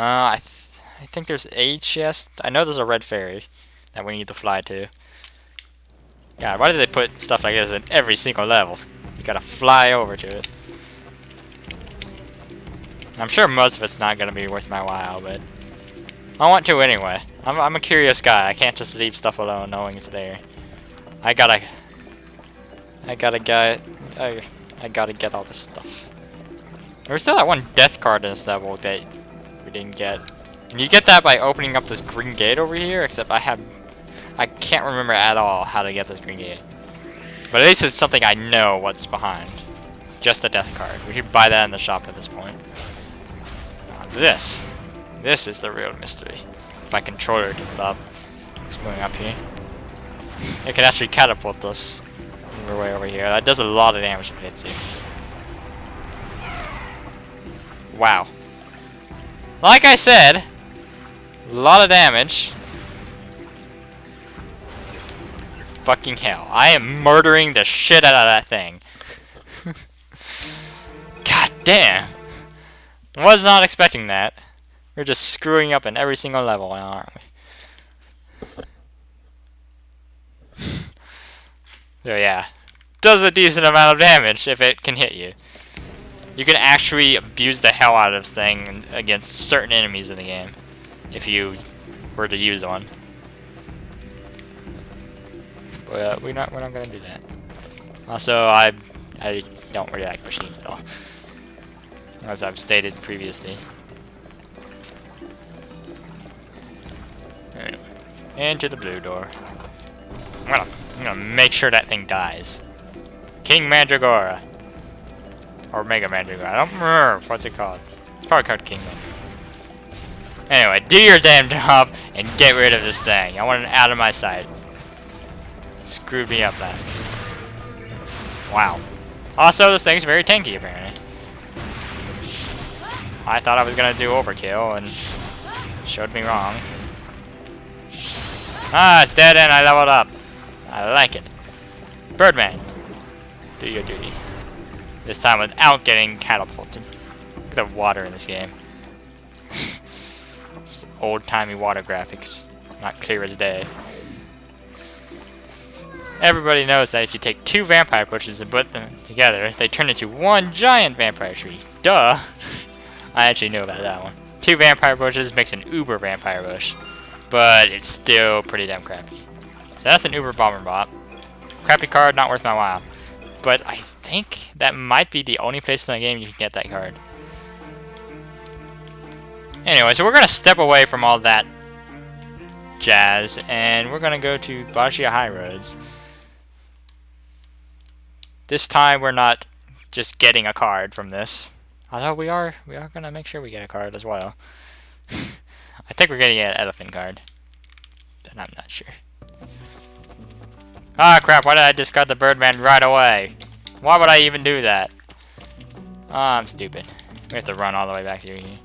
I think there's a chest. I know there's a red fairy that we need to fly to. God, why did they put stuff like this in every single level? You gotta fly over to it. I'm sure most of it's not gonna be worth my while, but I want to anyway. I'm a curious guy. I can't just leave stuff alone knowing it's there. I gotta get all this stuff. There's still that one death card in this level that we didn't get. And you get that by opening up this green gate over here, except I can't remember at all how to get this green gate. But at least it's something I know what's behind. It's just a death card. We should buy that in the shop at this point. This is the real mystery. My controller can stop. It's going up here. It can actually catapult us. We're way over here. That does a lot of damage if it hits you. Wow. Like I said, a lot of damage. Fucking hell. I am murdering the shit out of that thing. God damn. Was not expecting that. We're just screwing up in every single level now, aren't we? So yeah. Does a decent amount of damage if it can hit you. You can actually abuse the hell out of this thing against certain enemies in the game. If you were to use one. But we're not gonna do that. Also, I don't really like machines at all. As I've stated previously. Anyway, into the blue door. I'm gonna make sure that thing dies. King Mandragora. Or Mega Mandragora. I don't remember what's it called. It's probably called King Mandragora. Anyway, do your damn job and get rid of this thing. I want it out of my sight. It screwed me up last time. Wow. Also, this thing's very tanky apparently. I thought I was gonna do overkill and showed me wrong. Ah, it's dead end. I leveled up. I like it. Birdman, do your duty. This time without getting catapulted. Look at the water in this game. Old-timey water graphics. Not clear as day. Everybody knows that if you take two vampire bushes and put them together, they turn into one giant vampire tree. Duh! I actually knew about that one. Two vampire bushes makes an uber vampire bush. But it's still pretty damn crappy. So that's an uber bomber bot. Crappy card, not worth my while. But I think that might be the only place in the game you can get that card. Anyway, so we're going to step away from all that jazz, and we're going to go to Bhashea High Roads. This time we're not just getting a card from this. Although we are going to make sure we get a card as well. I think we're getting an elephant card. But I'm not sure. Ah, crap, why did I discard the Birdman right away? Why would I even do that? Ah, I'm stupid. We have to run all the way back through here.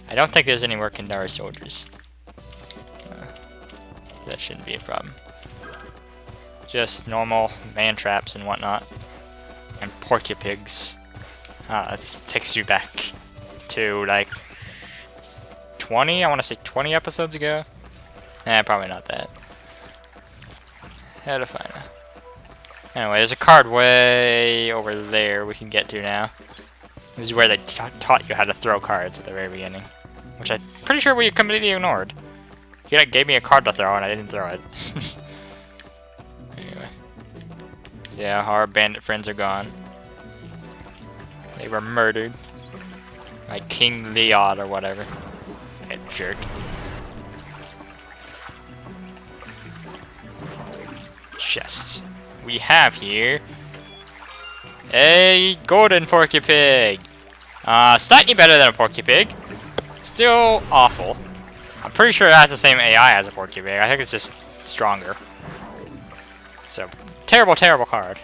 I don't think there's any more Kandari soldiers. That shouldn't be a problem. Just normal man traps and whatnot. And porcupigs. Ah, this takes you back to like 20, I want to say 20 episodes ago. Probably not that. How to find out. Anyway, there's a card way over there we can get to now. This is where they taught you how to throw cards at the very beginning. Which I'm pretty sure we completely ignored. He gave me a card to throw and I didn't throw it. Anyway. So yeah, our bandit friends are gone. They were murdered by King Leod or whatever. That jerk. Chests. We have here a golden porcupig. Slightly better than a porcupig. Still awful. I'm pretty sure it has the same AI as a porcupig. I think it's just stronger. So, terrible, terrible card.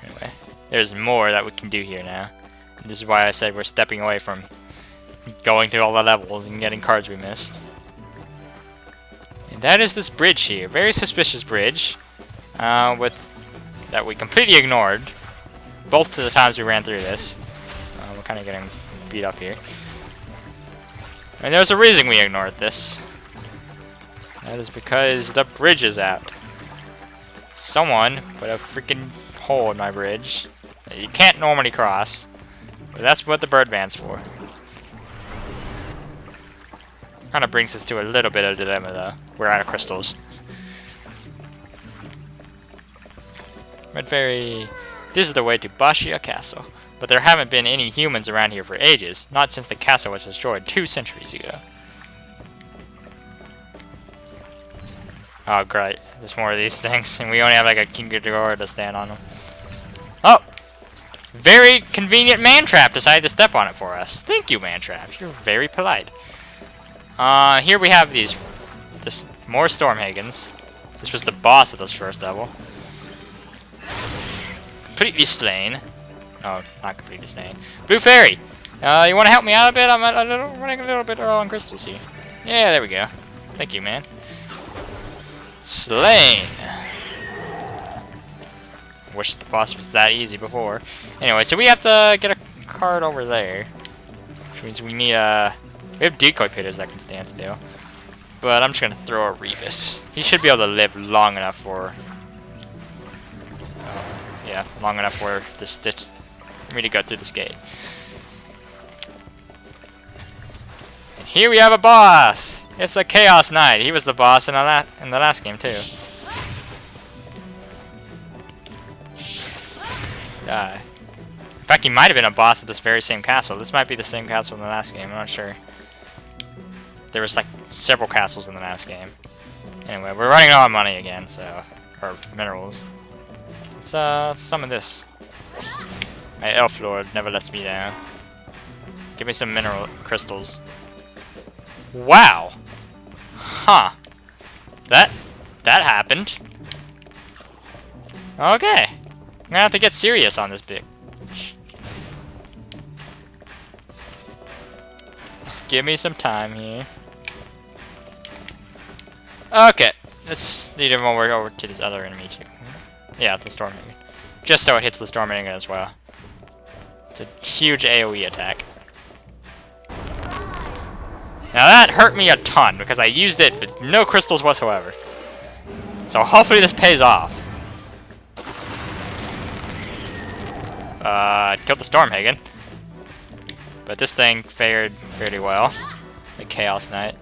Anyway, there's more that we can do here now. And this is why I said we're stepping away from going through all the levels and getting cards we missed. And that is this bridge here. Very suspicious bridge. That we completely ignored. Both of the times we ran through this. We're kind of getting beat up here. And there's a reason we ignored this. That is because the bridge is out. Someone put a freaking hole in my bridge that you can't normally cross. But that's what the Birdman's for. Kind of brings us to a little bit of a dilemma, though. We're out of crystals. Red Fairy. This is the way to Bhashea Castle. But there haven't been any humans around here for ages. Not since the castle was destroyed 2 centuries ago. Oh, great. There's more of these things. And we only have like a King Ghidorah to stand on them. Oh! Very convenient Mantrap decided to step on it for us. Thank you, Mantrap. You're very polite. Here we have these more Stormhagens. This was the boss of this first level. Completely slain. No, not completely slain. Blue Fairy! You want to help me out a bit? I'm running a little bit low on crystals here. Yeah, there we go. Thank you, man. Slain! Wish the boss was that easy before. Anyway, so we have to get a card over there. Which means we need we have decoy pitters that can stand still. But I'm just gonna throw a Rebus. He should be able to live long enough for yeah, long enough for me to go through this gate. And here we have a boss! It's the Chaos Knight. He was the boss in the last game too. Die. In fact, he might have been a boss at this very same castle. This might be the same castle in the last game. I'm not sure. There was like several castles in the last game. Anyway, we're running out of money again, so or minerals. Let's summon this. My Elf Lord never lets me down. Give me some mineral crystals. Wow. Huh. That happened. Okay. I'm gonna have to get serious on this bitch. Just give me some time here. Okay. Let's lead him over to this other enemy too. Yeah, the Stormhagen. Just so it hits the Stormhagen as well. It's a huge AoE attack. Now that hurt me a ton because I used it with no crystals whatsoever. So hopefully this pays off. Killed the Stormhagen. But this thing fared fairly well. The Chaos Knight.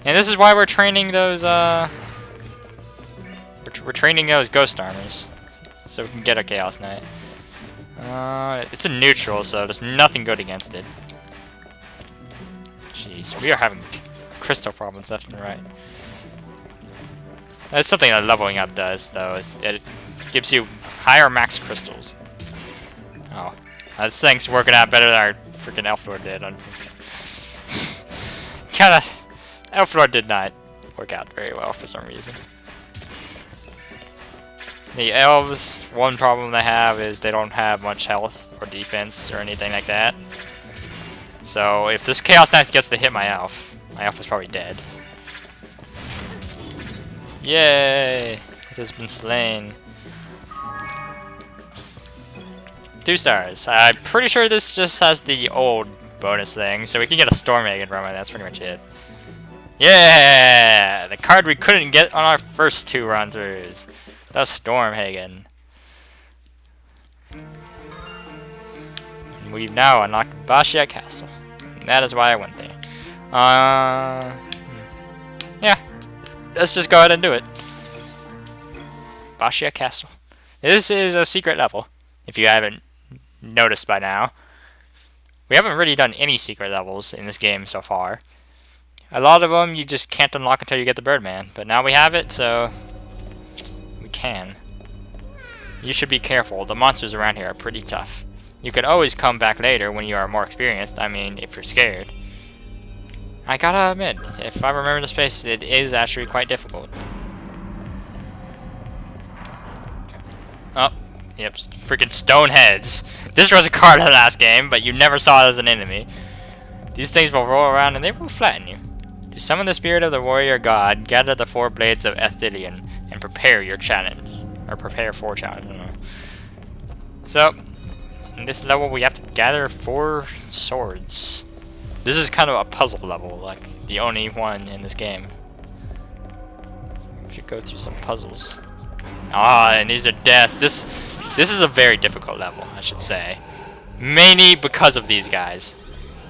And this is why we're training those, we're training those Ghost Armors. So we can get a Chaos Knight. It's a neutral, so there's nothing good against it. Jeez, we are having crystal problems left and right. That's something that leveling up does, though, is it gives you higher max crystals. Oh, this thing's working out better than our freaking Elf Lord did. Elf Lord did not work out very well for some reason. The elves, one problem they have is they don't have much health or defense or anything like that. So if this Chaos Knight gets to hit my elf is probably dead. Yay! It has been slain. 2 stars. I'm pretty sure this just has the old bonus thing, so we can get a Stormhagen from it. That's pretty much it. Yeah! The card we couldn't get on our first 2 run-throughs. The Stormhagen. And we've now unlocked Bhashea Castle. And that is why I went there. Yeah. Let's just go ahead and do it. Bhashea Castle. This is a secret level, if you haven't noticed by now. We haven't really done any secret levels in this game so far. A lot of them you just can't unlock until you get the Birdman, but now we have it, so we can. You should be careful. The monsters around here are pretty tough. You could always come back later when you are more experienced. I mean, if you're scared. I gotta admit, if I remember the space, it is actually quite difficult. Oh, yep, freaking stone heads. This was a card in the last game, but you never saw it as an enemy. These things will roll around and they will flatten you. To summon the spirit of the warrior god, gather the 4 blades of Ethilion and prepare your challenge. Or prepare for challenge, I don't know. So, in this level we have to gather 4 swords. This is kind of a puzzle level, like the only one in this game. We should go through some puzzles. Ah, and these are deaths. This is a very difficult level, I should say. Mainly because of these guys.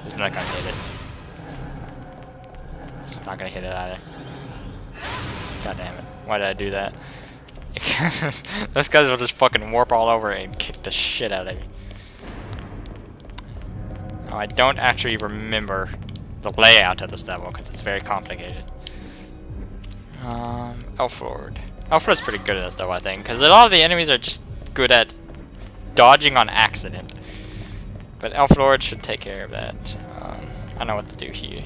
It's not gonna hit it. It's not gonna hit it either. God damn it. Why did I do that? Those guys will just fucking warp all over it and kick the shit out of me. Oh, I don't actually remember the layout of this level because it's very complicated. Elf Lord. Elf Lord's pretty good at this though, I think, because a lot of the enemies are just good at dodging on accident. But Elf Lord should take care of that. I know what to do here.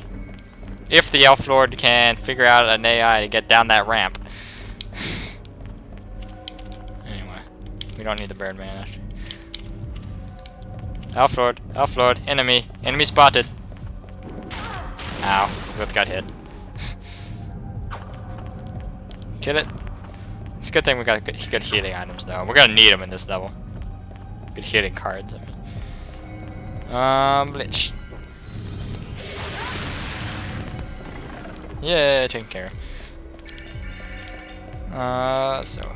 If the Elf Lord can figure out an AI to get down that ramp. Anyway, we don't need the Birdman actually. Elf Lord, enemy spotted. Ow, we both got hit. Kill it. It's a good thing we got good healing items though. We're gonna need them in this level. Good healing cards, I mean. Blitz. Yeah, taken care of. So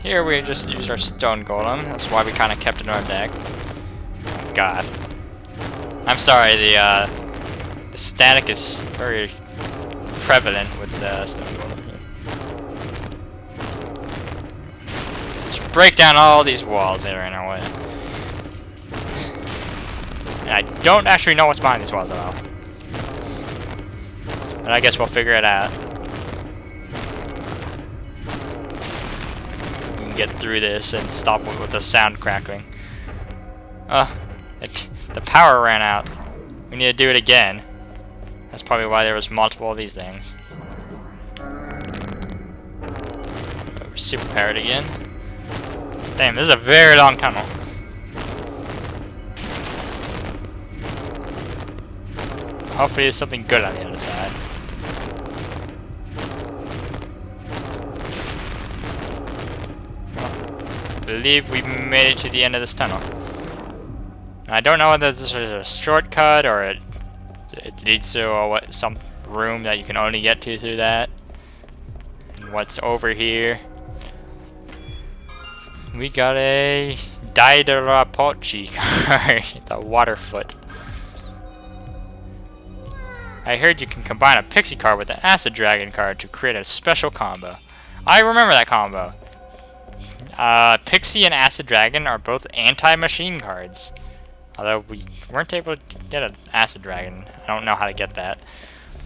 here we just use our stone golem. That's why we kind of kept it in our deck. God, I'm sorry. The static is very prevalent with the stone golem. Just break down all these walls that are in our way. And I don't actually know what's behind these walls at all. But I guess we'll figure it out. We can get through this and stop with the sound crackling. The power ran out. We need to do it again. That's probably why there was multiple of these things. We're super powered again. Damn, this is a very long tunnel. Hopefully there's something good on the other side. I believe we made it to the end of this tunnel. I don't know whether this is a shortcut or it leads to some room that you can only get to through that. And what's over here? We got a Daidarapochi card. It's a Waterfoot. I heard you can combine a Pixie card with an Acid Dragon card to create a special combo. I remember that combo. Pixie and Acid Dragon are both anti-machine cards. Although we weren't able to get an Acid Dragon. I don't know how to get that.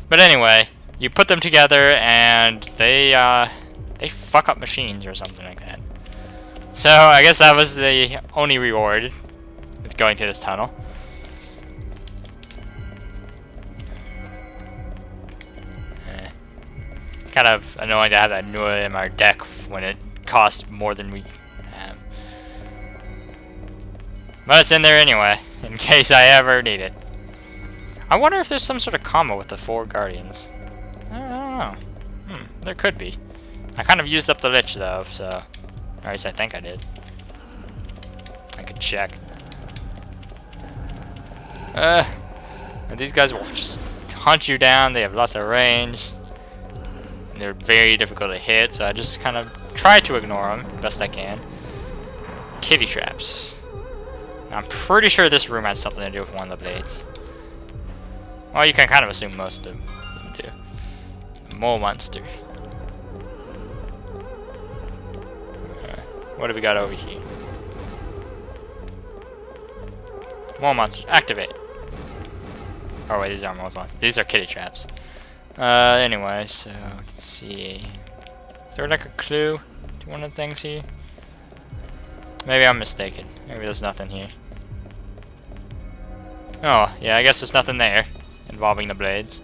But anyway, you put them together and they fuck up machines or something like that. So I guess that was the only reward with going through this tunnel. It's kind of annoying to have that Nua in our deck when it costs more than we have. But it's in there anyway, in case I ever need it. I wonder if there's some sort of combo with the 4 Guardians. I don't know. There could be. I kind of used up the Lich though, so... Or at least I think I did. I could check. These guys will just hunt you down. They have lots of range. And they're very difficult to hit, so I just kind of try to ignore them best I can. Kitty traps. I'm pretty sure this room has something to do with one of the blades. Well, you can kind of assume most of them do. Mole monster. What do we got over here? Mole monster, activate. Oh wait, these aren't mole monsters. These are kitty traps. Anyway, so let's see. Is there like a clue to one of the things here? Maybe I'm mistaken. Maybe there's nothing here. Oh, yeah, I guess there's nothing there involving the blades.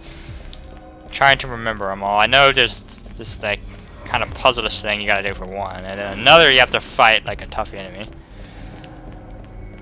I'm trying to remember them all. I know there's this like kind of puzzle-ish thing you gotta do for one, and then another you have to fight like a tough enemy.